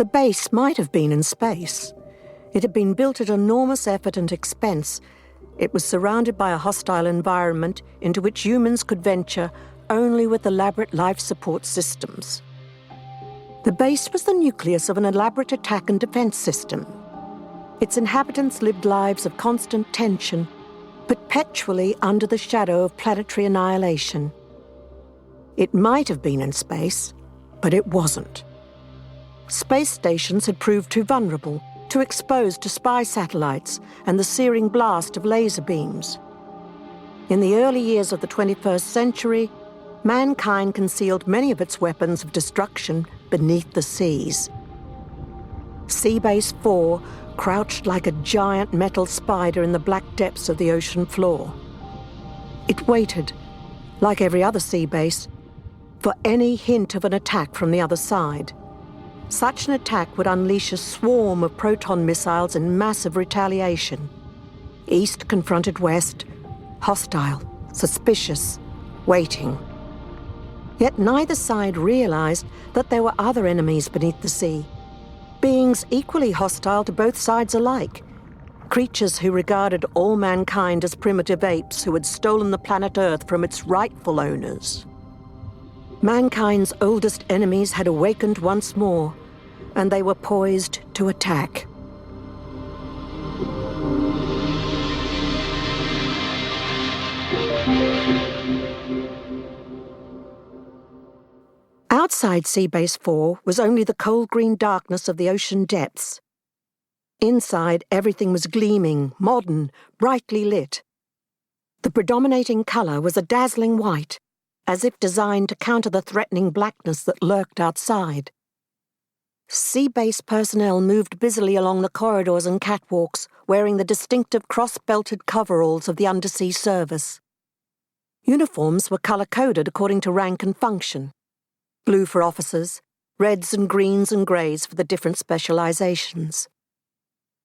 The base might have been in space. It had been built at enormous effort and expense. It was surrounded by a hostile environment into which humans could venture only with elaborate life support systems. The base was the nucleus of an elaborate attack and defense system. Its inhabitants lived lives of constant tension, perpetually under the shadow of planetary annihilation. It might have been in space, but it wasn't. Space stations had proved too vulnerable, too exposed to spy satellites and the searing blast of laser beams. In the early years of the 21st century, mankind concealed many of its weapons of destruction beneath the seas. Seabase 4 crouched like a giant metal spider in the black depths of the ocean floor. It waited, like every other sea base, for any hint of an attack from the other side. Such an attack would unleash a swarm of proton missiles in massive retaliation. East confronted West, hostile, suspicious, waiting. Yet neither side realized that there were other enemies beneath the sea, beings equally hostile to both sides alike, creatures who regarded all mankind as primitive apes who had stolen the planet Earth from its rightful owners. Mankind's oldest enemies had awakened once more, and they were poised to attack. Outside Seabase 4 was only the cold green darkness of the ocean depths. Inside, everything was gleaming, modern, brightly lit. The predominating color was a dazzling white, as if designed to counter the threatening blackness that lurked outside. Seabase personnel moved busily along the corridors and catwalks, wearing the distinctive cross-belted coveralls of the undersea service. Uniforms were color-coded according to rank and function. Blue for officers, reds and greens and greys for the different specializations.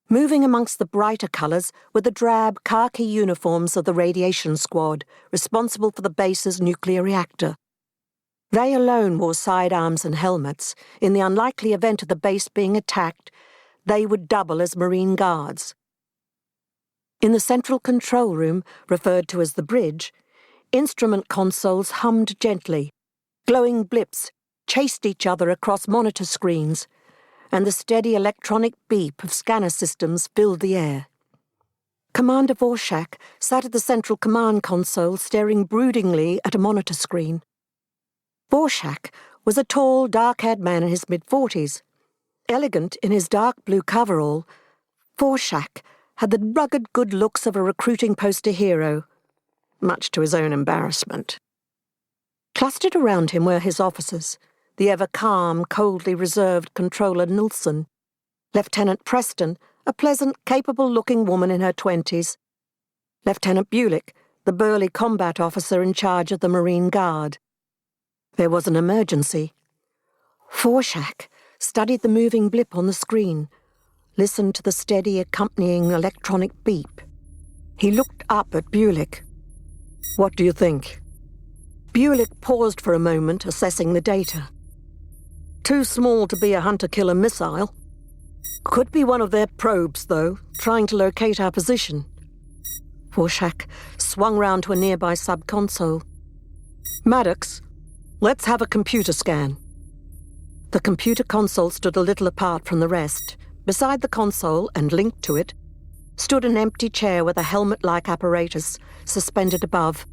Moving amongst the brighter colors were the drab khaki uniforms of the radiation squad, responsible for the base's nuclear reactor. They alone wore sidearms and helmets. In the unlikely event of the base being attacked, they would double as Marine guards. In the central control room, referred to as the bridge, instrument consoles hummed gently. Glowing blips chased each other across monitor screens, and the steady electronic beep of scanner systems filled the air. Commander Vorshak sat at the central command console staring broodingly at a monitor screen. Vorshak was a tall, dark-haired man in his mid-40s. Elegant in his dark blue coverall, Vorshak had the rugged good looks of a recruiting poster hero, much to his own embarrassment. Clustered around him were his officers, the ever-calm, coldly reserved Controller Nilsson, Lieutenant Preston, a pleasant, capable-looking woman in her 20s, Lieutenant Bulick, the burly combat officer in charge of the Marine Guard. There was an emergency. Vorshak studied the moving blip on the screen, listened to the steady accompanying electronic beep. He looked up at Bulick. "What do you think?" Bulick paused for a moment, assessing the data. "Too small to be a hunter-killer missile. Could be one of their probes, though, trying to locate our position." Vorshak swung round to a nearby sub-console. "Maddox, let's have a computer scan." The computer console stood a little apart from the rest. Beside the console, and linked to it, stood an empty chair with a helmet-like apparatus suspended above.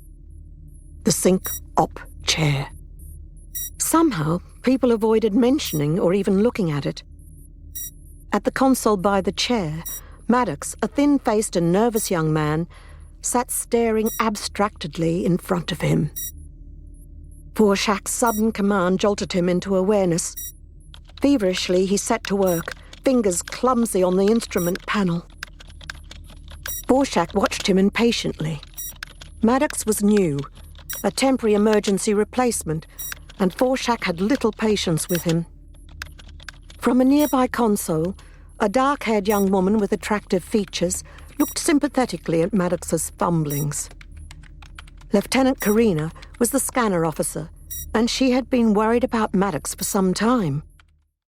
The sync-op chair. Somehow, people avoided mentioning or even looking at it. At the console by the chair, Maddox, a thin-faced and nervous young man, sat staring abstractedly in front of him. Vorshak's sudden command jolted him into awareness. Feverishly, he set to work, fingers clumsy on the instrument panel. Vorshak watched him impatiently. Maddox was new, a temporary emergency replacement, and Vorshak had little patience with him. From a nearby console, a dark-haired young woman with attractive features looked sympathetically at Maddox's fumblings. Lieutenant Karina was the scanner officer, and she had been worried about Maddox for some time.